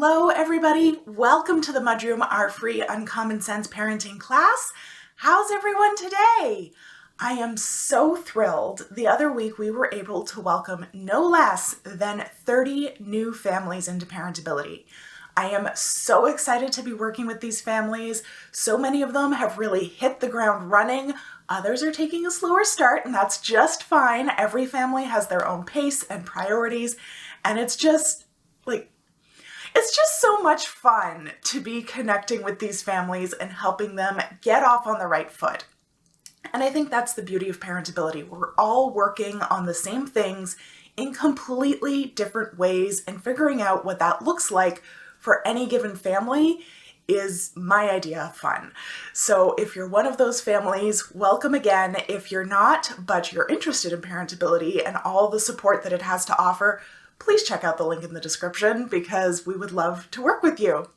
Hello, everybody. Welcome to the MudRoom, our free Uncommon Sense parenting class. How's everyone today? I am so thrilled. The other week, we were able to welcome no less than 30 new families into Parentability. I am so excited to be working with these families. So many of them have really hit the ground running. Others are taking a slower start, and that's just fine. Every family has their own pace and priorities, and it's just so much fun to be connecting with these families and helping them get off on the right foot. And I think that's the beauty of Parentability. We're all working on the same things in completely different ways, and figuring out what that looks like for any given family is my idea of fun. So if you're one of those families, welcome again. If you're not, but you're interested in Parentability and all the support that it has to offer, please check out the link in the description because we would love to work with you.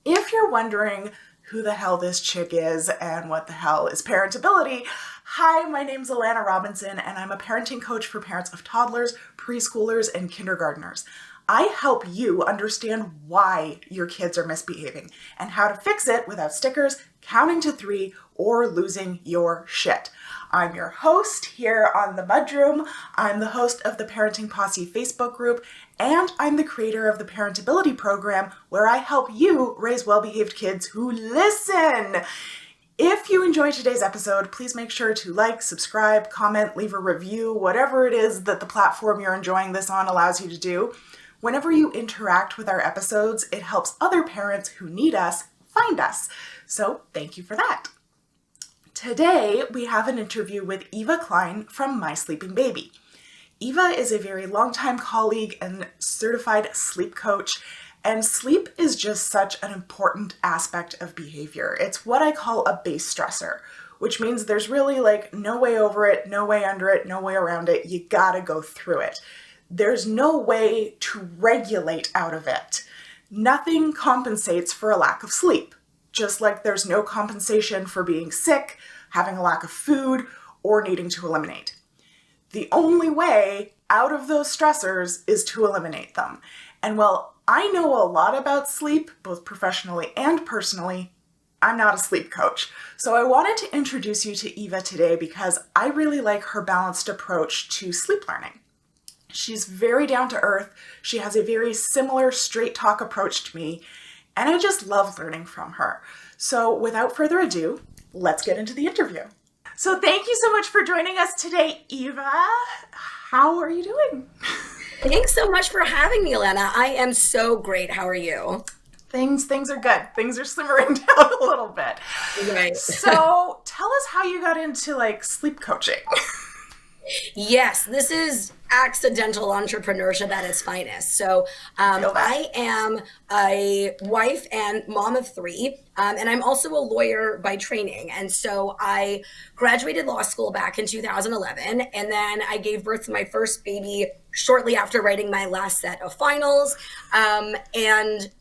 If you're wondering who the hell this chick is and what the hell is Parentability, hi, my name's Alana Robinson, and I'm a parenting coach for parents of toddlers, preschoolers, and kindergartners. I help you understand why your kids are misbehaving and how to fix it without stickers, counting to 3, or losing your shit. I'm your host here on the MudRoom. I'm the host of the Parenting Posse Facebook group, and I'm the creator of the Parentability program, where I help you raise well-behaved kids who listen. If you enjoyed today's episode, please make sure to like, subscribe, comment, leave a review, whatever it is that the platform you're enjoying this on allows you to do. Whenever you interact with our episodes, it helps other parents who need us find us. So thank you for that. Today, we have an interview with Eva Klein from My Sleeping Baby. Eva is a very longtime colleague and certified sleep coach, and sleep is just such an important aspect of behavior. It's what I call a base stressor, which means there's really no way over it, no way under it, no way around it. You gotta go through it. There's no way to regulate out of it. Nothing compensates for a lack of sleep, just like there's no compensation for being sick, having a lack of food, or needing to eliminate. The only way out of those stressors is to eliminate them. And while I know a lot about sleep, both professionally and personally, I'm not a sleep coach. So I wanted to introduce you to Eva today because I really like her balanced approach to sleep learning. She's very down to earth. She has a very similar straight talk approach to me, and I just love learning from her. So without further ado, let's get into the interview. So thank you so much for joining us today, Eva. How are you doing? Thanks so much for having me, Elena. I am so great. How are you? Things are good. Things are simmering down a little bit. Right. So tell us how you got into sleep coaching. Yes, this is accidental entrepreneurship at its finest. So I am a wife and mom of 3, and I'm also a lawyer by training. And so I graduated law school back in 2011, and then I gave birth to my first baby shortly after writing my last set of finals. And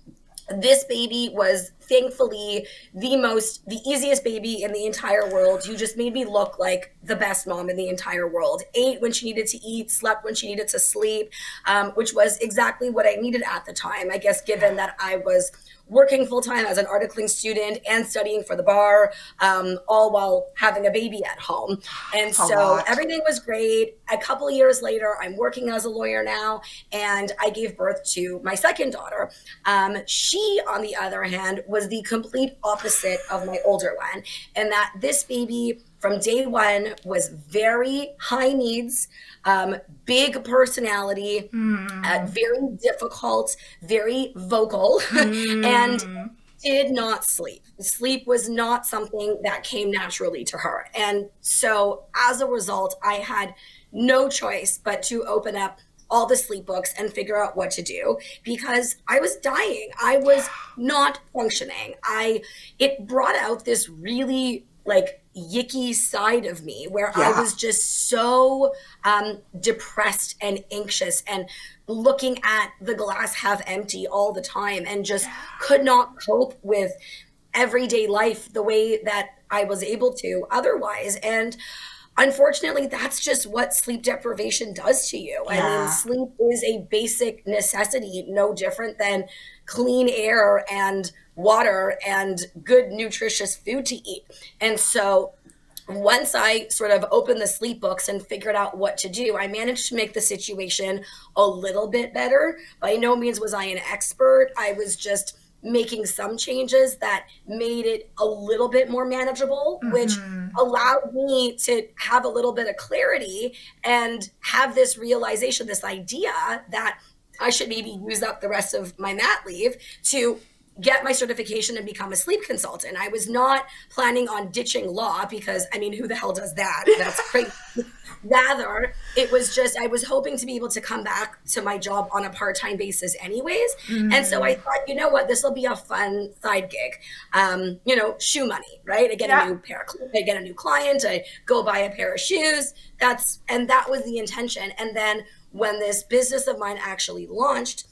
this baby was thankfully the easiest baby in the entire world. You just made me look like the best mom in the entire world. Ate when she needed to eat, slept when she needed to sleep, which was exactly what I needed at the time. I guess given that I was working full-time as an articling student and studying for the bar, all while having a baby at home. And so everything was great. A couple of years later, I'm working as a lawyer now, and I gave birth to my second daughter. She, on the other hand, was the complete opposite of my older one, and that this baby from day one was very high needs, big personality, very difficult, very vocal, and did not sleep. Sleep was not something that came naturally to her. And so as a result, I had no choice but to open up all the sleep books and figure out what to do because I was dying. I was not functioning. It brought out this really yicky side of me where I was just so depressed and anxious and looking at the glass half empty all the time and just could not cope with everyday life the way that I was able to otherwise. And unfortunately, that's just what sleep deprivation does to you. I mean, Yeah. sleep is a basic necessity, no different than clean air and water and good, nutritious food to eat. And so once I sort of opened the sleep books and figured out what to do, I managed to make the situation a little bit better. By no means was I an expert. I was just making some changes that made it a little bit more manageable, which allowed me to have a little bit of clarity and have this realization, this idea that I should maybe use up the rest of my mat leave to get my certification and become a sleep consultant. I was not planning on ditching law because, I mean, who the hell does that? That's crazy. Rather, it was just, I was hoping to be able to come back to my job on a part-time basis anyways. And so I thought, you know what, this will be a fun side gig. Shoe money, right? I get a new pair of clothes, I get a new client, I go buy a pair of shoes. And that was the intention. And then when this business of mine actually launched,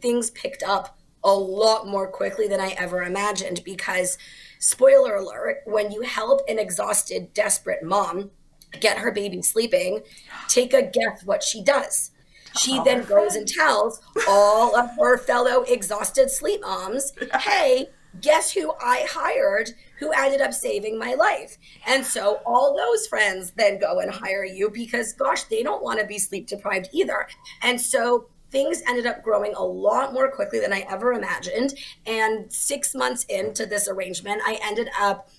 things picked up a lot more quickly than I ever imagined because, spoiler alert, when you help an exhausted, desperate mom get her baby sleeping, take a guess what she does. She then goes and tells all of her fellow exhausted sleep moms, hey, guess who I hired who ended up saving my life? And so all those friends then go and hire you because, gosh, they don't want to be sleep deprived either. And so things ended up growing a lot more quickly than I ever imagined. And 6 months into this arrangement, I ended up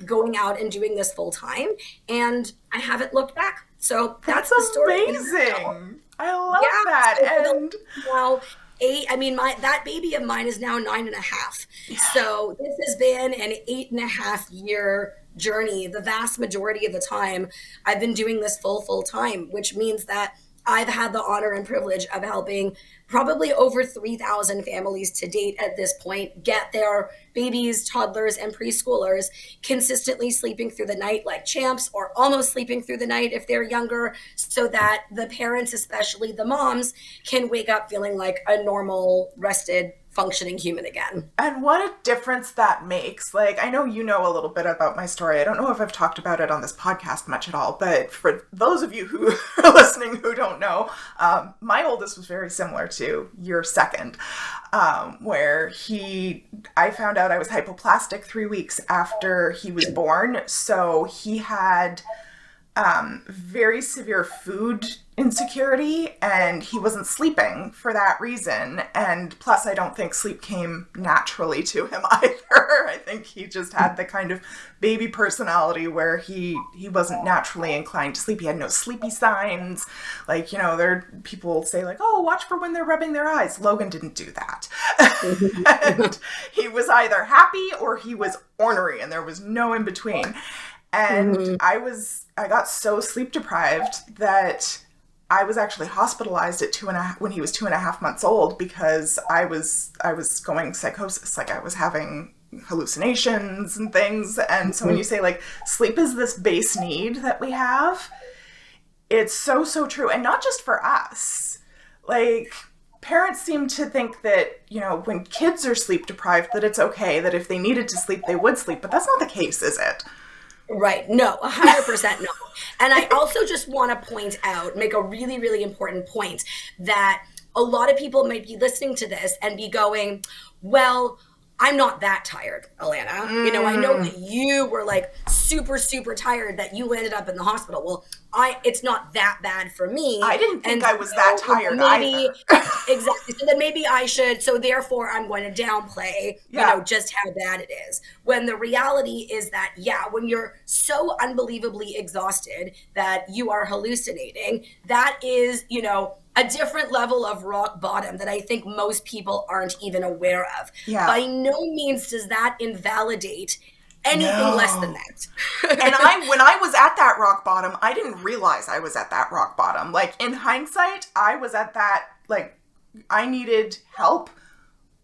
going out and doing this full time. And I haven't looked back. So that's the story. Amazing. I love that. And now, that baby of mine is now 9.5. Yeah. So this has been an 8.5-year journey. The vast majority of the time I've been doing this full time, which means that I've had the honor and privilege of helping probably over 3,000 families to date at this point get their babies, toddlers, and preschoolers consistently sleeping through the night like champs, or almost sleeping through the night if they're younger, so that the parents, especially the moms, can wake up feeling like a normal, rested, functioning human again. And what a difference that makes. Like, I know you know a little bit about my story. I don't know if I've talked about it on this podcast much at all, but for those of you who are listening who don't know, my oldest was very similar to your second, where I found out I was hypoplastic 3 weeks after he was born. So he had very severe food insecurity, and he wasn't sleeping for that reason. And plus, I don't think sleep came naturally to him either. I think he just had the kind of baby personality where he wasn't naturally inclined to sleep. He had no sleepy signs. Like, people say like, oh, watch for when they're rubbing their eyes. Logan didn't do that. And he was either happy or he was ornery, and there was no in between. And I got so sleep deprived that I was actually hospitalized at when he was 2.5 months old, because I was going psychosis. Like, I was having hallucinations and things. And so when you say like sleep is this base need that we have, it's so true. And not just for us. Like, parents seem to think that, when kids are sleep deprived, that it's okay, that if they needed to sleep, they would sleep. But that's not the case, is it? Right. No, 100% no. And I also just want to make a really, really important point, that a lot of people might be listening to this and be going, well, I'm not that tired, Alana. I know that you were like super, super tired, that you ended up in the hospital. Well, it's not that bad for me. I didn't think I was that tired either. Exactly. So then maybe I should, so therefore I'm going to downplay, just how bad it is. When the reality is that, when you're so unbelievably exhausted that you are hallucinating, that is, a different level of rock bottom that I think most people aren't even aware of. Yeah. By no means does that invalidate anything less than that. And when I was at that rock bottom, I didn't realize I was at that rock bottom. Like, in hindsight, I was at that, like, I needed help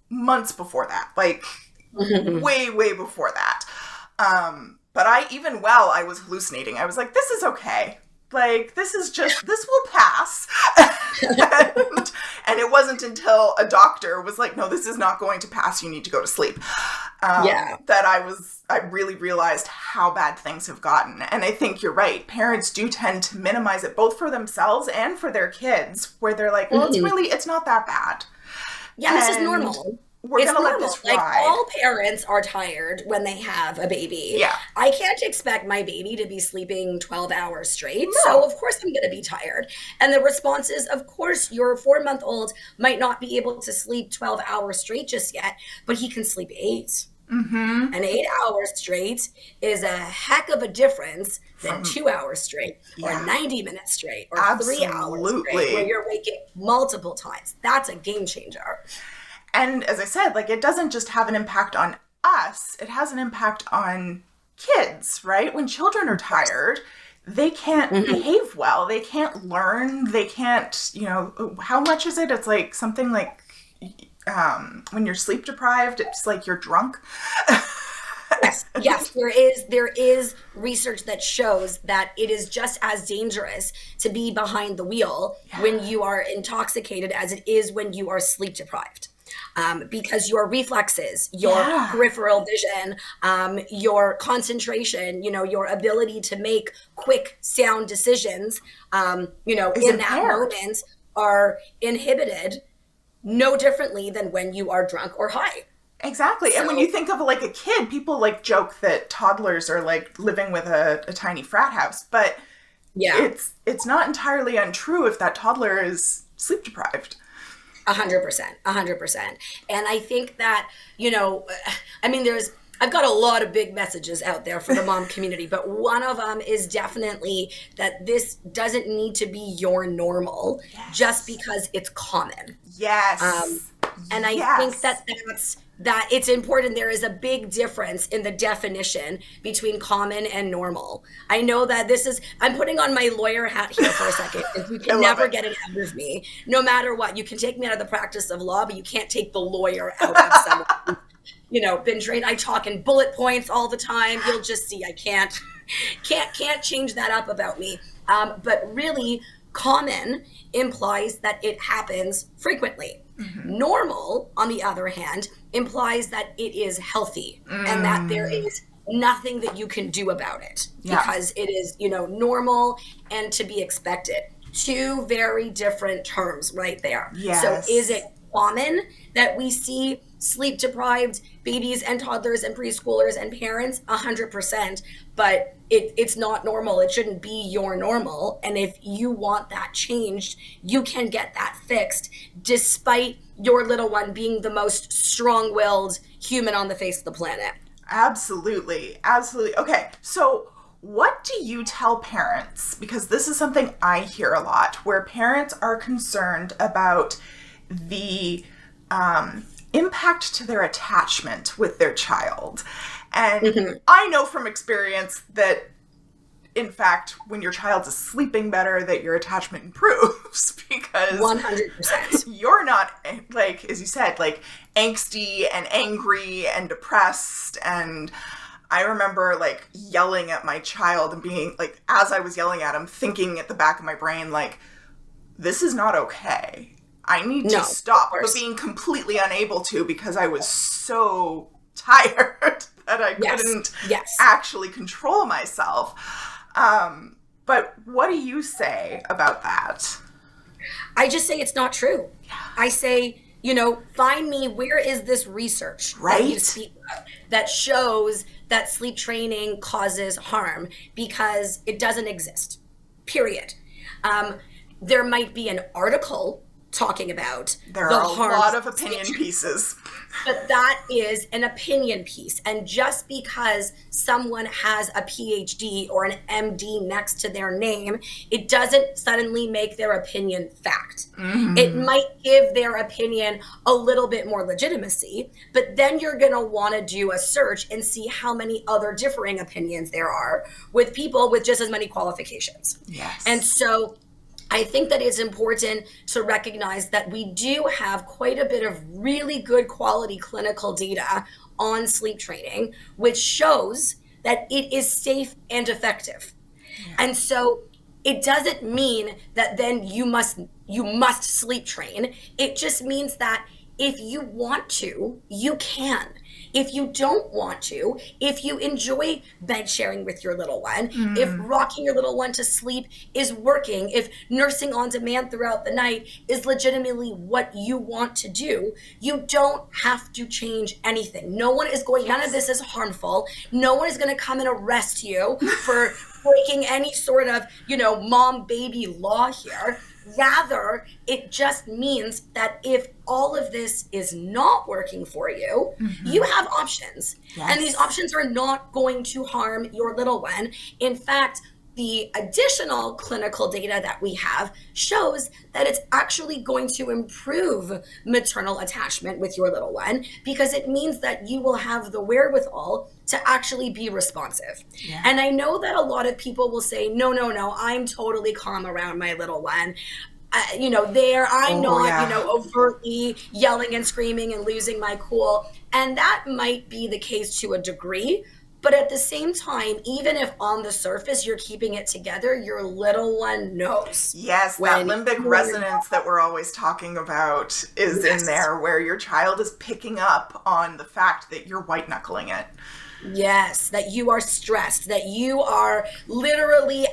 months before that. Like, way before that. But I was hallucinating. I was like, this is okay. Like, this will pass. And it wasn't until a doctor was like, no, this is not going to pass. You need to go to sleep. Yeah. that I really realized how bad things have gotten. And I think you're right. Parents do tend to minimize it both for themselves and for their kids, where they're like, well, it's not that bad. Yeah, this is normal. We're It's going to let normal. this Like, ride. all parents are tired when they have a baby. Yeah. I can't expect my baby to be sleeping 12 hours straight. No. So, of course, I'm going to be tired. And the response is, of course, your 4-month-old might not be able to sleep 12 hours straight just yet, but he can sleep 8. And 8 hours straight is a heck of a difference than 2 hours straight or 90 minutes straight or 3 hours straight where you're waking multiple times. That's a game changer. And as I said, like, it doesn't just have an impact on us, it has an impact on kids, right? When children are tired, they can't behave well. They can't learn. They can't, how much is it? It's like something like when you're sleep deprived, it's like you're drunk. Yes, there is research that shows that it is just as dangerous to be behind the wheel when you are intoxicated as it is when you are sleep deprived. Because your reflexes, your peripheral vision, your concentration, your ability to make quick, sound decisions, in that moment are inhibited no differently than when you are drunk or high. Exactly. And when you think of like a kid, people like joke that toddlers are like living with a tiny frat house, but it's not entirely untrue if that toddler is sleep deprived. 100%. And I think that, I've got a lot of big messages out there for the mom community, but one of them is definitely that this doesn't need to be your normal just because it's common. Yes. And I think that it's important. There is a big difference in the definition between common and normal. I know that I'm putting on my lawyer hat here for a second, because you can never get it out of me. No matter what, you can take me out of the practice of law, but you can't take the lawyer out of someone who's, been trained. I talk in bullet points all the time. You'll just see I can't change that up about me. But really, common implies that it happens frequently. Normal, on the other hand, implies that it is healthy and that there is nothing that you can do about it because it is, normal and to be expected. Two very different terms right there. Yes. So is it common that we see sleep deprived babies and toddlers and preschoolers and parents? 100%. But it's not normal. It shouldn't be your normal. And if you want that changed, you can get that fixed despite your little one being the most strong-willed human on the face of the planet. Absolutely. Okay, so what do you tell parents? Because this is something I hear a lot, where parents are concerned about the impact to their attachment with their child. And I know from experience that, in fact, when your child is sleeping better, that your attachment improves because 100%. You're not, like, as you said, like, angsty and angry and depressed. And I remember, like, yelling at my child and being, like, as I was yelling at him, thinking at the back of my brain, like, this is not okay. I need to stop, but being completely unable to because I was so tired that I couldn't actually control myself. But what do you say about that? I just say it's not true. Yeah. I say, find me, where is this research that you speak about that shows that sleep training causes harm? Because it doesn't exist, period. There might be an article talking about there are a lot of opinion pieces, but that is an opinion piece. And just because someone has a PhD or an MD next to their name, it doesn't suddenly make their opinion fact. It might give their opinion a little bit more legitimacy, but then you're going to want to do a search and see how many other differing opinions there are with people with just as many qualifications. Yes. And so I think that it's important to recognize that we do have quite a bit of really good quality clinical data on sleep training, which shows that it is safe and effective. Yeah. And so it doesn't mean that then you must sleep train. It just means that if you want to, you can. If you don't want to, if you enjoy bed sharing with your little one, if rocking your little one to sleep is working, if nursing on demand throughout the night is legitimately what you want to do, you don't have to change anything. No one is going, none of this is harmful. No one is going to come and arrest you for breaking any sort of, mom baby law here. Rather, it just means that if all of this is not working for you, you have options. Yes. And these options are not going to harm your little one. In fact, the additional clinical data that we have shows that it's actually going to improve maternal attachment with your little one, because it means that you will have the wherewithal to actually be responsive. Yeah. And I know that a lot of people will say, no, I'm totally calm around my little one. I'm not, overtly yelling and screaming and losing my cool. And that might be the case to a degree. But at the same time, even if on the surface you're keeping it together, your little one knows. Yes, that limbic resonance that we're always talking about is in there, where your child is picking up on the fact that you're white knuckling it. Yes, that you are stressed, that you are literally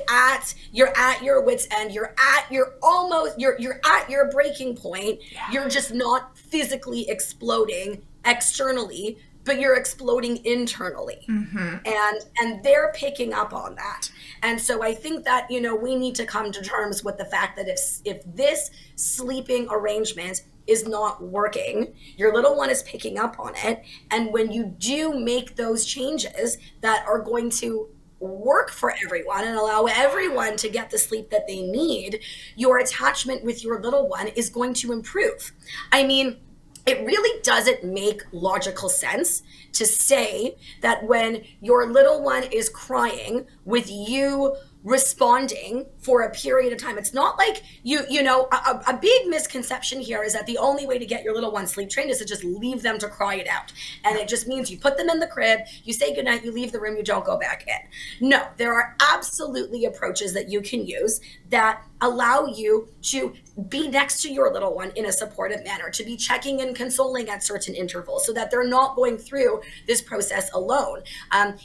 you're at your wit's end, you're at your breaking point. Yeah. You're just not physically exploding externally, but you're exploding internally. And they're picking up on that. And so I think that, we need to come to terms with the fact that if this sleeping arrangement is not working, your little one is picking up on it. And when you do make those changes that are going to work for everyone and allow everyone to get the sleep that they need, your attachment with your little one is going to improve. I mean, it really doesn't make logical sense to say that when your little one is crying with you responding for a period of time, it's not like a big misconception here is that the only way to get your little one sleep trained is to just leave them to cry it out. And it just means you put them in the crib, you say goodnight, you leave the room, you don't go back in. No, there are absolutely approaches that you can use that allow you to be next to your little one in a supportive manner, to be checking and consoling at certain intervals so that they're not going through this process alone.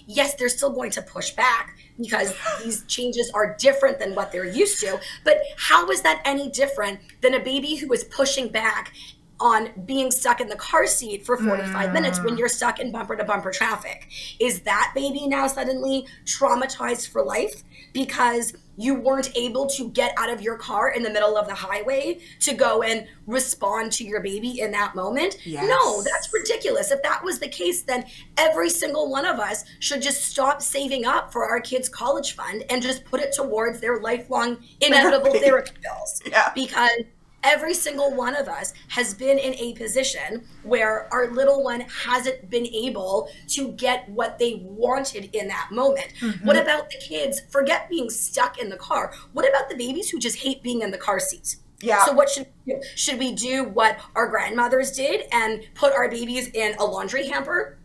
Yes, they're still going to push back because these changes are different than what they're used to. But how is that any different than a baby who is pushing back on being stuck in the car seat for 45 minutes when you're stuck in bumper to bumper traffic? Is that baby now suddenly traumatized for life because you weren't able to get out of your car in the middle of the highway to go and respond to your baby in that moment? Yes. No, that's ridiculous. If that was the case, then every single one of us should just stop saving up for our kids' college fund and just put it towards their lifelong inevitable therapy bills. Yeah. Because every single one of us has been in a position where our little one hasn't been able to get what they wanted in that moment. What about the kids? Forget being stuck in the car. What about the babies who just hate being in the car seats? Yeah. So what should we do? Should we do what our grandmothers did and put our babies in a laundry hamper?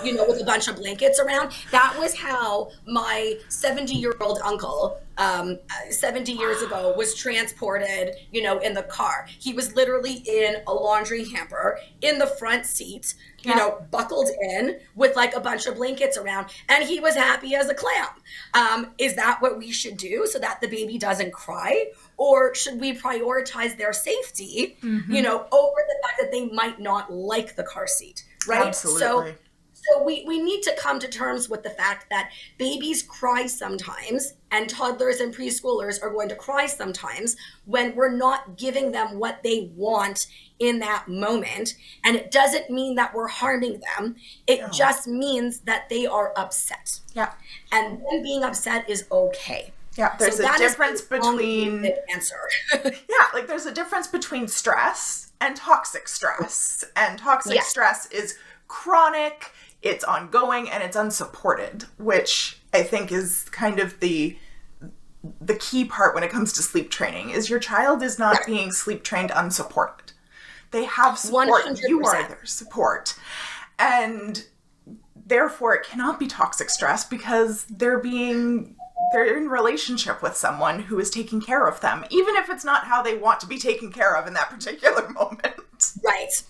With a bunch of blankets around. That was how my 70-year-old uncle 70 years ago was transported, in the car. He was literally in a laundry hamper in the front seat, buckled in with like a bunch of blankets around, and he was happy as a clam. Is that what we should do so that the baby doesn't cry? Or should we prioritize their safety, over the fact that they might not like the car seat, right? Absolutely. So we need to come to terms with the fact that babies cry sometimes, and toddlers and preschoolers are going to cry sometimes when we're not giving them what they want in that moment. And it doesn't mean that we're harming them. It just means that they are upset. Yeah. And them being upset is okay. Yeah, there's a difference between answer. There's a difference between stress and toxic stress. And toxic stress is chronic, it's ongoing, and it's unsupported, which I think is kind of the key part when it comes to sleep training, is your child is not being sleep trained unsupported. They have support. 100%. You are their support. And therefore it cannot be toxic stress because they're in relationship with someone who is taking care of them, even if it's not how they want to be taken care of in that particular moment.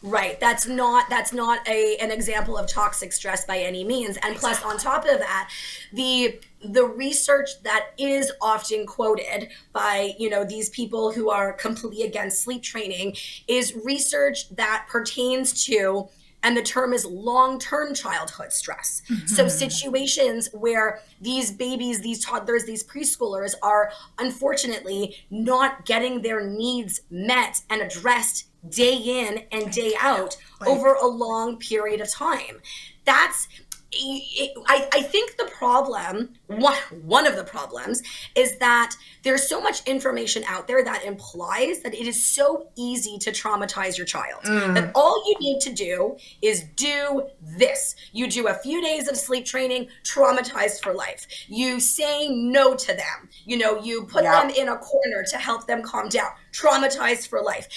Right. That's not an example of toxic stress by any means. And plus, on top of that, the research that is often quoted by, these people who are completely against sleep training is research that pertains to, and the term is long-term childhood stress. So situations where these babies, these toddlers, these preschoolers are unfortunately not getting their needs met and addressed day in and day out over a long period of time. I think the problem, one of the problems, is that there's so much information out there that implies that it is so easy to traumatize your child. That all you need to do is do this. You do a few days of sleep training, traumatized for life. You say no to them. You put them in a corner to help them calm down, traumatized for life.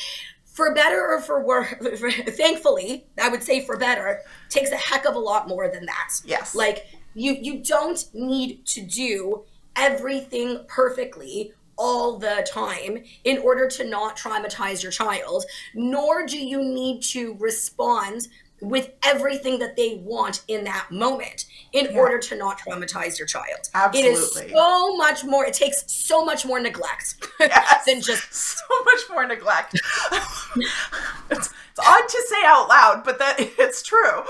For better or for worse, thankfully, I would say for better, takes a heck of a lot more than that. Yes. Like, you don't need to do everything perfectly all the time in order to not traumatize your child, nor do you need to respond with everything that they want in that moment in order to not traumatize your child. Absolutely. It is so much more, it takes so much more neglect than just... So much more neglect. It's odd to say out loud, but that it's true.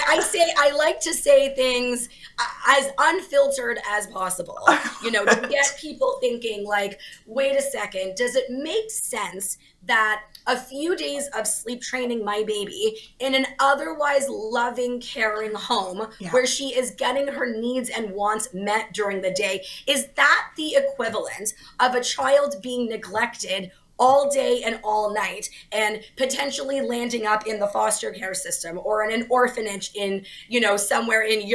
I like to say things as unfiltered as possible, to get people thinking like, wait a second, does it make sense that a few days of sleep training my baby in an otherwise loving, caring home where she is getting her needs and wants met during the day, is that the equivalent of a child being neglected all day and all night and potentially landing up in the foster care system or in an orphanage in, somewhere in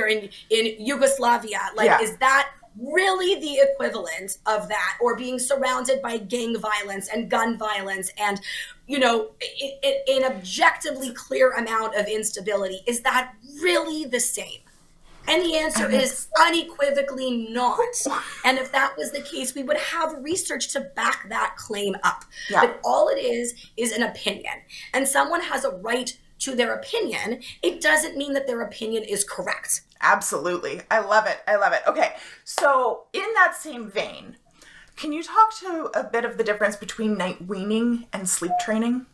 Yugoslavia? Like, is that really the equivalent of that, or being surrounded by gang violence and gun violence and, an objectively clear amount of instability? Is that really the same? And the answer is unequivocally not. And if that was the case, we would have research to back that claim up. But all it is an opinion. And someone has a right to their opinion. It doesn't mean that their opinion is correct. Absolutely. I love it. Okay. So in that same vein, can you talk to a bit of the difference between night weaning and sleep training?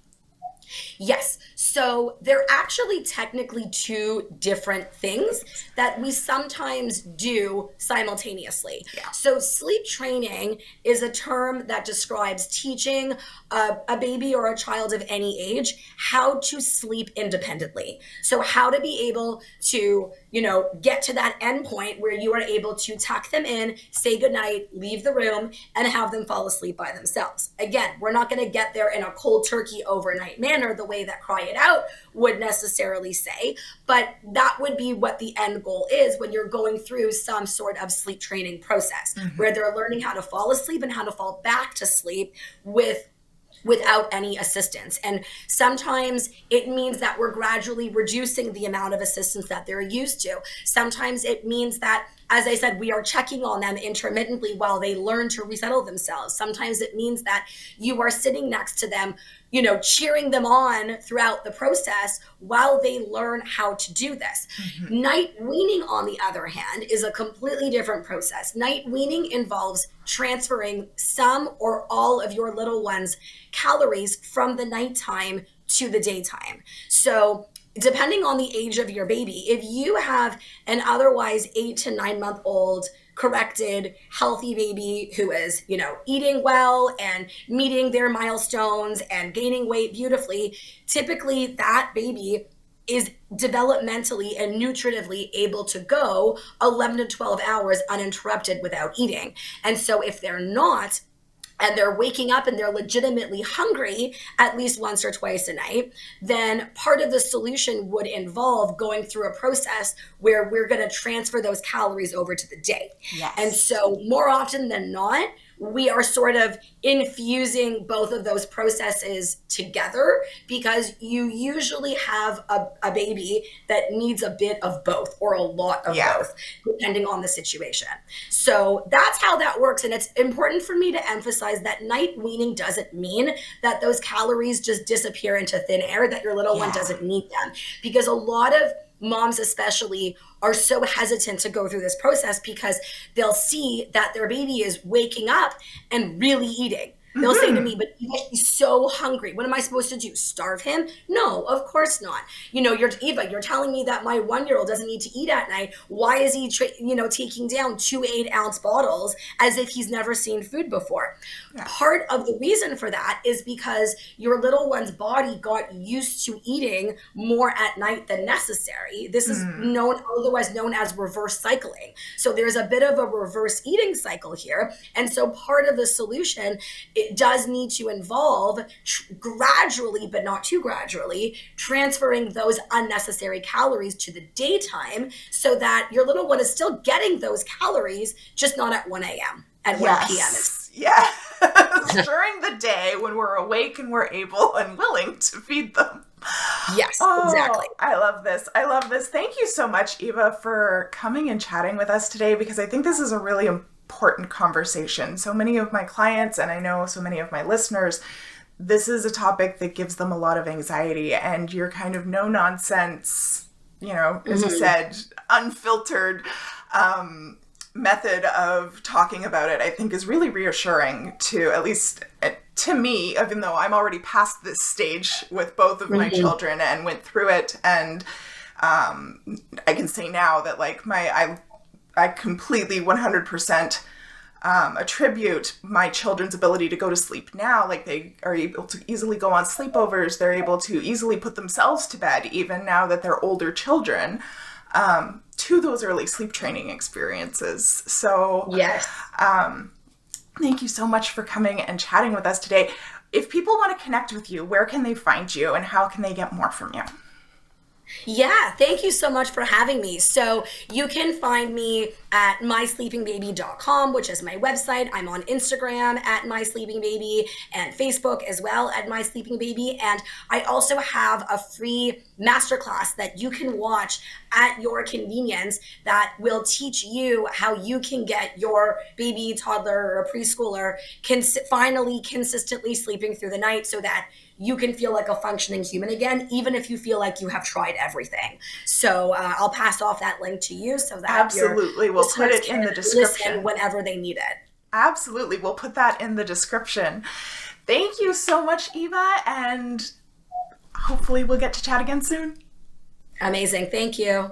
Yes. So they're actually technically two different things that we sometimes do simultaneously. So sleep training is a term that describes teaching a baby or a child of any age how to sleep independently. So how to be able to, get to that end point where you are able to tuck them in, say goodnight, leave the room, and have them fall asleep by themselves. Again, we're not going to get there in a cold turkey overnight manner the way that Cry It Out would necessarily say, but that would be what the end goal is when you're going through some sort of sleep training process, where they're learning how to fall asleep and how to fall back to sleep without any assistance. And sometimes it means that we're gradually reducing the amount of assistance that they're used to. Sometimes it means that, as I said, we are checking on them intermittently while they learn to resettle themselves. Sometimes it means that you are sitting next to them, cheering them on throughout the process while they learn how to do this. Night weaning, on the other hand, is a completely different process. Night weaning involves transferring some or all of your little one's calories from the nighttime to the daytime. So depending on the age of your baby, if you have an otherwise 8 to 9 month old corrected, healthy baby who is, eating well and meeting their milestones and gaining weight beautifully, typically that baby is developmentally and nutritively able to go 11 to 12 hours uninterrupted without eating. And so if they're not, and they're waking up and they're legitimately hungry at least once or twice a night, then part of the solution would involve going through a process where we're going to transfer those calories over to the day. And so more often than not, we are sort of infusing both of those processes together, because you usually have a baby that needs a bit of both or a lot of both, depending on the situation. So that's how that works. And it's important for me to emphasize that night weaning doesn't mean that those calories just disappear into thin air, that your little one doesn't need them. Because a lot of moms especially are so hesitant to go through this process because they'll see that their baby is waking up and really eating. They'll say to me, but he's so hungry. What am I supposed to do? Starve him? No, of course not. Eva, you're telling me that my 1-year-old doesn't need to eat at night. Why is he, taking down 2 8-ounce bottles as if he's never seen food before? Yeah. Part of the reason for that is because your little one's body got used to eating more at night than necessary. This is otherwise known as reverse cycling. So there's a bit of a reverse eating cycle here. And so part of the solution, it does need to involve gradually, but not too gradually, transferring those unnecessary calories to the daytime so that your little one is still getting those calories, just not at 1 a.m. and 1 p.m. Yeah. During the day when we're awake and we're able and willing to feed them. Yes, exactly. I love this. I love this. Thank you so much, Eva, for coming and chatting with us today, because I think this is a really important conversation. So many of my clients, and I know so many of my listeners, this is a topic that gives them a lot of anxiety, and your kind of no nonsense, as you said, unfiltered method of talking about it, I think is really reassuring to, at least to me, even though I'm already past this stage with both of my children and went through it. And I can say now that I completely 100% attribute my children's ability to go to sleep now. Like, they are able to easily go on sleepovers. They're able to easily put themselves to bed, even now that they're older children, to those early sleep training experiences. So yes. Thank you so much for coming and chatting with us today. If people want to connect with you, where can they find you and how can they get more from you? Yeah, thank you so much for having me. So you can find me at mysleepingbaby.com, which is my website. I'm on Instagram at mysleepingbaby and Facebook as well at mysleepingbaby. And I also have a free masterclass that you can watch at your convenience that will teach you how you can get your baby, toddler, or preschooler finally consistently sleeping through the night, so that you can feel like a functioning human again, even if you feel like you have tried everything. So I'll pass off that link to you so that absolutely, we'll put it in the description whenever they need it. Absolutely, we'll put that in the description. Thank you so much, Eva, and hopefully we'll get to chat again soon. Amazing, thank you.